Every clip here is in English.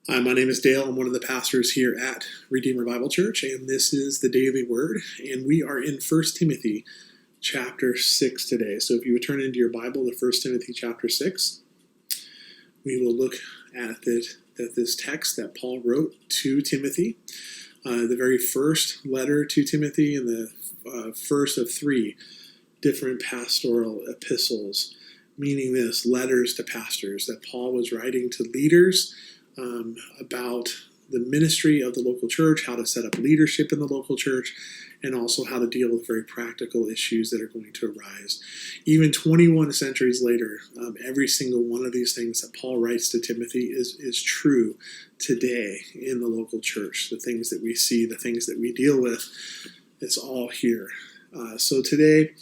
Hi, my name is Dale. I'm one of the pastors here at Redeemer Bible Church, and this is the Daily Word, and we are in 1 Timothy chapter 6 today. So if you would turn into your Bible to 1 Timothy chapter 6, we will look at this text that Paul wrote to Timothy, the very first letter to Timothy and the first of three different pastoral epistles, meaning this, letters to pastors that Paul was writing to leaders about the ministry of the local church, how to set up leadership in the local church, and also how to deal with very practical issues that are going to arise. Even 21 centuries later, every single one of these things that Paul writes to Timothy is true today in the local church. The things that we see, the things that we deal with, it's all here. So today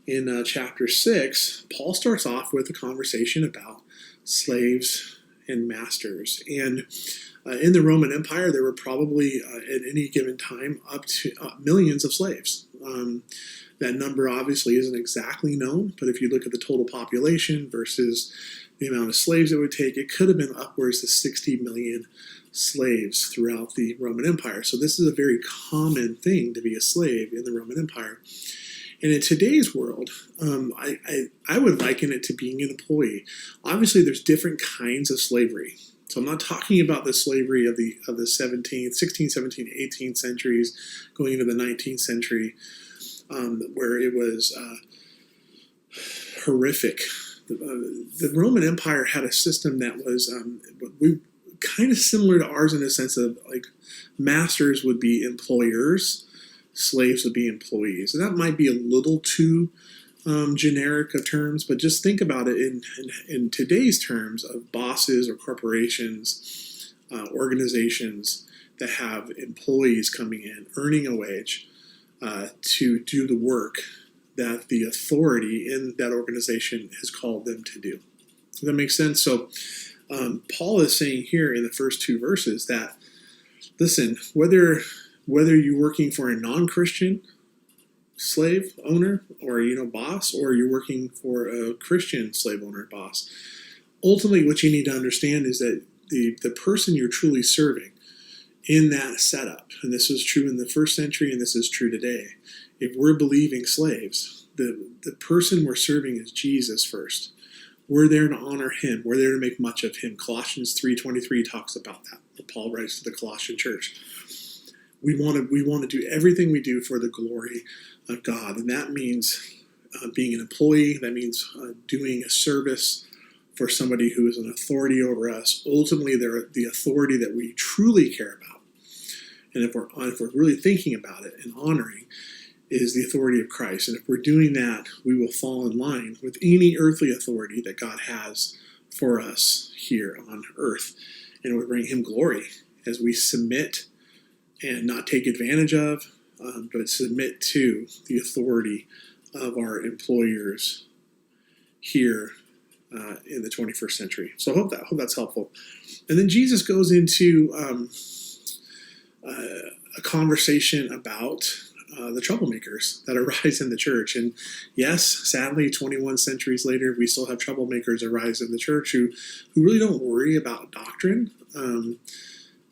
in chapter 6, Paul starts off with a conversation about slaves and masters. And in the Roman Empire, there were probably at any given time up to millions of slaves. That number obviously isn't exactly known, but if you look at the total population versus the amount of slaves it would take, it could have been upwards to 60 million slaves throughout the Roman Empire. So this is a very common thing to be a slave in the Roman Empire. And in today's world, I would liken it to being an employee. Obviously, there's different kinds of slavery. So I'm not talking about the slavery of the 16th, 17th, 18th centuries going into the 19th century, where it was horrific. The Roman Empire had a system that was kind of similar to ours in the sense of like masters would be employers, slaves would be employees. And that might be a little too generic of terms, but just think about it in today's terms of bosses or corporations, organizations that have employees coming in, earning a wage to do the work that the authority in that organization has called them to do. Does that make sense? So Paul is saying here in the first two verses that, listen, whether you're working for a non-Christian slave owner or boss, or you're working for a Christian slave owner boss, ultimately what you need to understand is that the person you're truly serving in that setup, and this was true in the first century and this is true today, if we're believing slaves, the person we're serving is Jesus first. We're there to honor him. We're there to make much of him. Colossians 3:23 talks about that. Paul writes to the Colossian church. We want to do everything we do for the glory of God, and that means being an employee. That means doing a service for somebody who is an authority over us. Ultimately, they're the authority that we truly care about, and if we're really thinking about it and honoring, is the authority of Christ. And if we're doing that, we will fall in line with any earthly authority that God has for us here on earth, and it would bring him glory as we submit and not take advantage of, but submit to the authority of our employers here in the 21st century. So I hope that's helpful. And then Jesus goes into a conversation about the troublemakers that arise in the church. And yes, sadly, 21 centuries later, we still have troublemakers arise in the church who really don't worry about doctrine.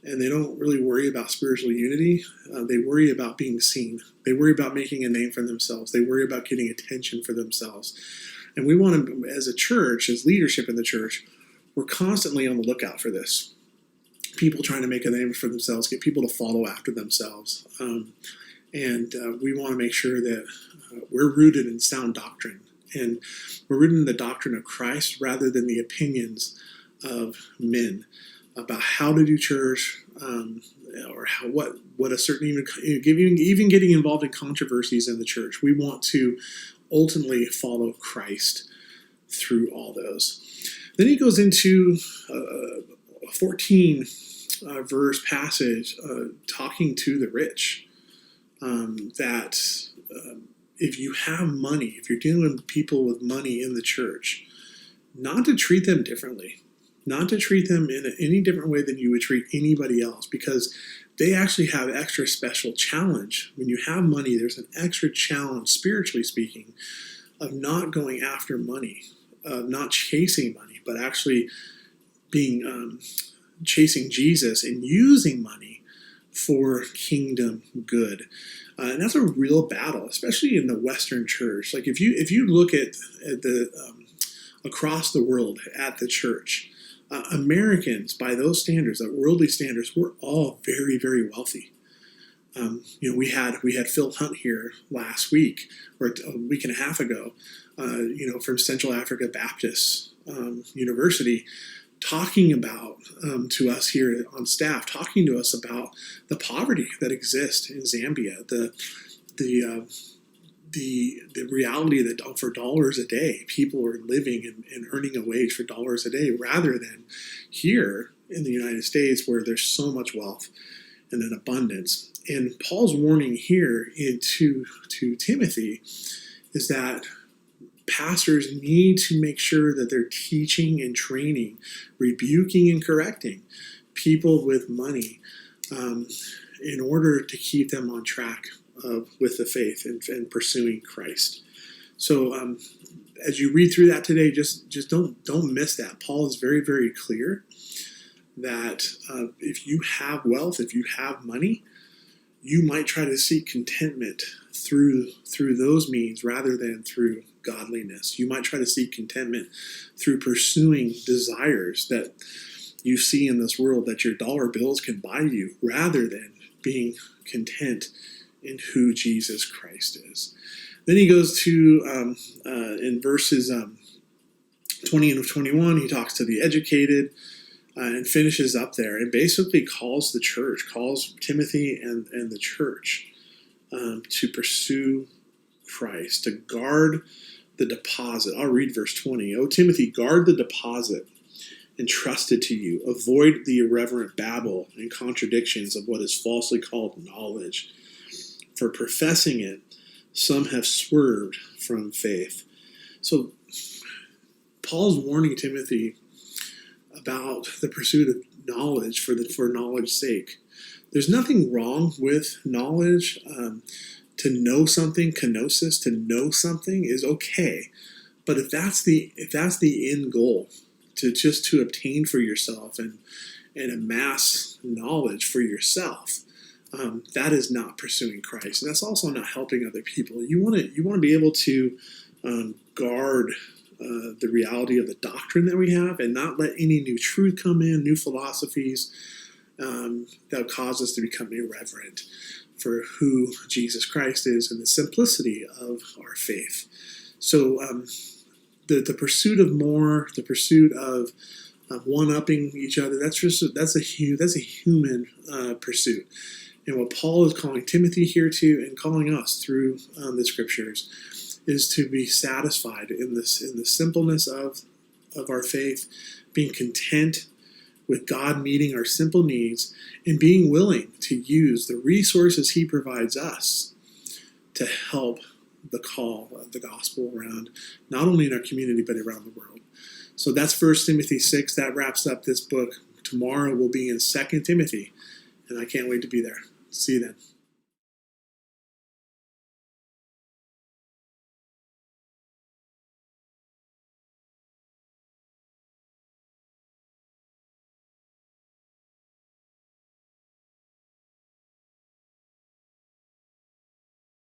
And they don't really worry about spiritual unity. They worry about being seen. They worry about making a name for themselves. They worry about getting attention for themselves. And we want to, as a church, as leadership in the church, we're constantly on the lookout for this. People trying to make a name for themselves, get people to follow after themselves. And we want to make sure that we're rooted in sound doctrine. And we're rooted in the doctrine of Christ rather than the opinions of men about how to do church, or what a certain even getting involved in controversies in the church. We want to ultimately follow Christ through all those. Then he goes into a 14 verse passage talking to the rich, that if you have money, if you're dealing with people with money in the church, not to treat them differently. Not to treat them in any different way than you would treat anybody else, because they actually have extra special challenge. When you have money, there's an extra challenge, spiritually speaking, of not going after money, of not chasing money, but actually being chasing Jesus and using money for kingdom good. And that's a real battle, especially in the Western church. Like if you look at the across the world at the church, Americans, by those standards, worldly standards, we're all very, very wealthy. We had Phil Hunt here last week or a week and a half ago, from Central Africa Baptist University, talking about to us here on staff, talking to us about the poverty that exists in Zambia, the reality that for dollars a day, people are living and earning a wage for dollars a day, rather than here in the United States where there's so much wealth and an abundance. And Paul's warning here to Timothy is that pastors need to make sure that they're teaching and training, rebuking and correcting people with money in order to keep them on track with the faith and pursuing Christ. So as you read through that today, just don't miss that. Paul is very, very clear that if you have wealth, if you have money, you might try to seek contentment through those means rather than through godliness. You might try to seek contentment through pursuing desires that you see in this world that your dollar bills can buy you, rather than being content in who Jesus Christ is. Then he goes to, in verses 20 and 21, he talks to the educated, and finishes up there and basically calls Timothy and the church to pursue Christ, to guard the deposit. I'll read verse 20. "O Timothy, guard the deposit entrusted to you. Avoid the irreverent babble and contradictions of what is falsely called knowledge. For professing it, some have swerved from faith." So Paul's warning Timothy about the pursuit of knowledge for knowledge's sake. There's nothing wrong with knowledge. To know something, kenosis, to know something is okay. But if that's the end goal, to obtain for yourself and amass knowledge for yourself, that is not pursuing Christ, and that's also not helping other people. You want to be able to guard the reality of the doctrine that we have, and not let any new truth come in, new philosophies that cause us to become irreverent for who Jesus Christ is and the simplicity of our faith. So the pursuit of more, the pursuit of one-upping each other, that's a human pursuit. And what Paul is calling Timothy here to, and calling us through the scriptures, is to be satisfied in the simpleness of our faith, being content with God meeting our simple needs, and being willing to use the resources he provides us to help the call of the gospel around, not only in our community, but around the world. So that's 1 Timothy 6. That wraps up this book. Tomorrow we'll be in 2 Timothy, and I can't wait to be there. See you then.